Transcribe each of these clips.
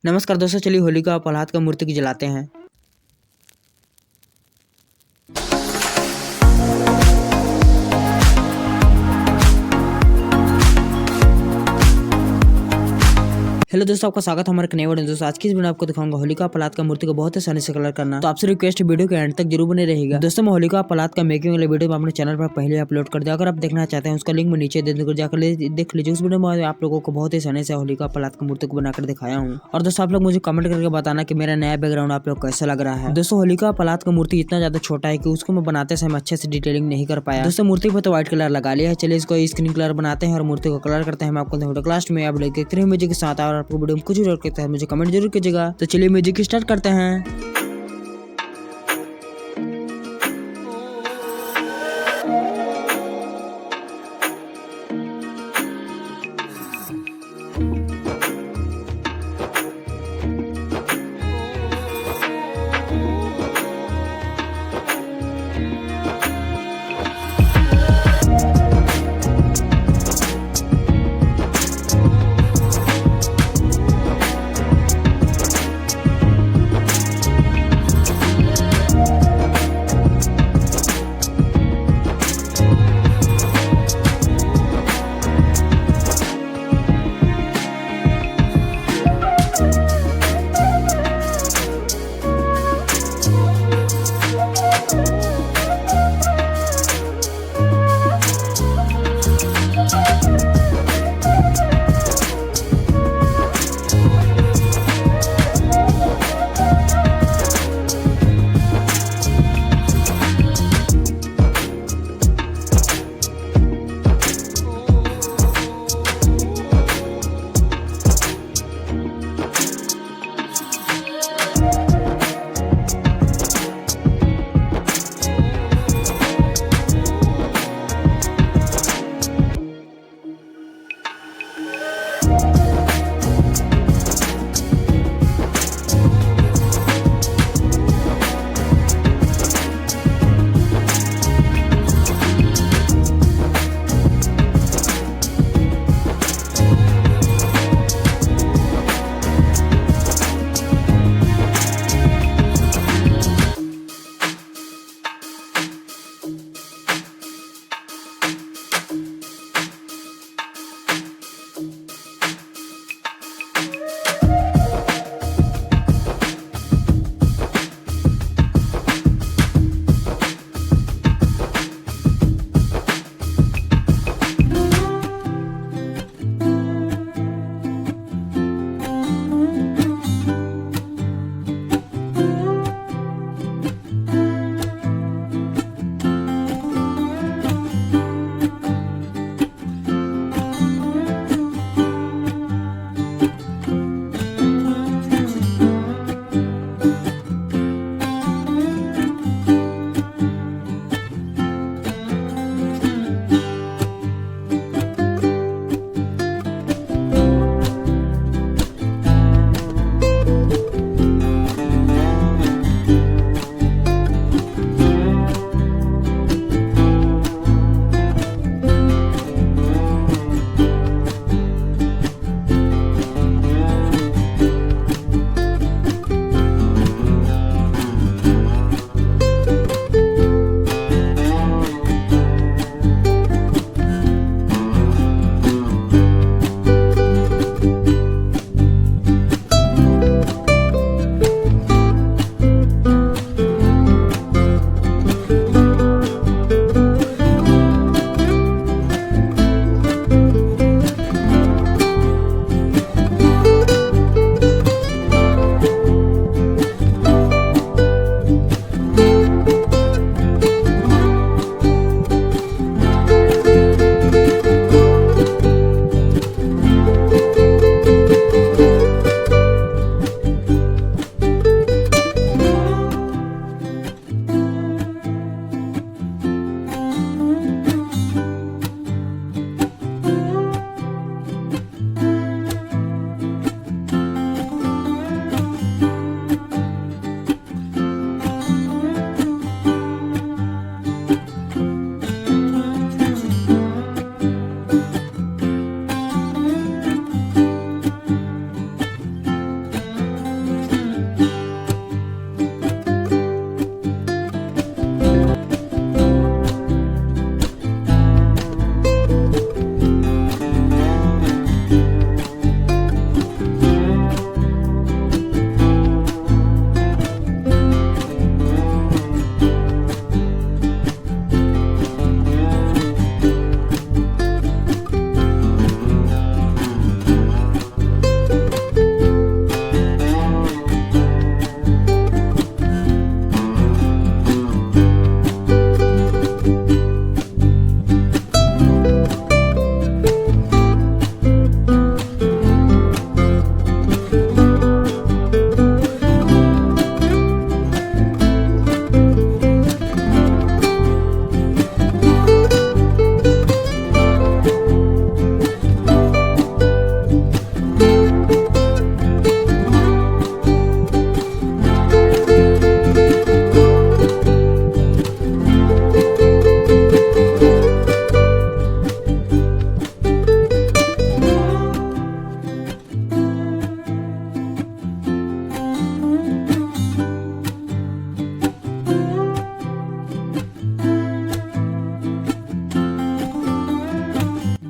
नमस्कार दोस्तों, चलिए होलिका प्रह्लाद का मूर्ति की जलाते हैं। हेलो दोस्तों, आपका स्वागत है हमारे नए वीडियो में। दोस्तों आज की इस वीडियो में आपको दिखाऊंगा होलिका प्रह्लाद का मूर्ति को बहुत ही आसानी से कलर करना। तो आपसे रिक्वेस्ट वीडियो के एंड तक जरूर बने रहेगा। दोस्तों मैं होलिका प्रह्लाद का मेकिंग वाले वीडियो अपने चैनल पर पहले अपलोड कर दिया। अगर आप देखना चाहते हैं उसका लिंक मैं नीचे जाकर देख लीजिए। उस वीडियो में आप लोगों को बहुत ही आसानी से होलिका प्रह्लाद की मूर्ति को बनाकर दिखाया हूँ। और दोस्तों आप लोग मुझे कमेंट करके बताना कि मेरा नया बैकग्राउंड आप लोग कैसा लग रहा है। दोस्तों होलिका प्रह्लाद का मूर्ति इतना ज्यादा छोटा है कि उसको मैं बनाते समय अच्छे से डिटेलिंग नहीं कर पाया। दोस्तों मूर्ति पर तो व्हाइट कलर लगा लिया है, चलिए इसको स्क्रीन कलर बनाते हैं और मूर्ति को कलर करते हैं। मैं आपको लास्ट में आप देखते रहिए म्यूजिक के साथ। और आपको वीडियो में कुछ करता है मुझे कमेंट जरूर कीजिएगा। तो चलिए म्यूजिक स्टार्ट करते हैं।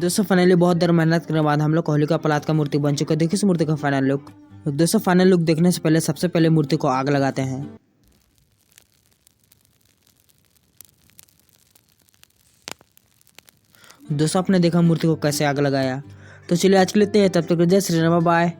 दोस्तों फाइनली बहुत देर मेहनत करने के बाद हम लोग को होलिका प्रहलाद का मूर्ति बन चुका है। देखिए इस मूर्ति का फाइनल लुक। दोस्तों फाइनल लुक देखने से पहले सबसे पहले मूर्ति को आग लगाते हैं। दोस्तों आपने देखा मूर्ति को कैसे आग लगाया। तो चलिए आज के लिए इतना ही है। तब तक जय श्री राम, बाय।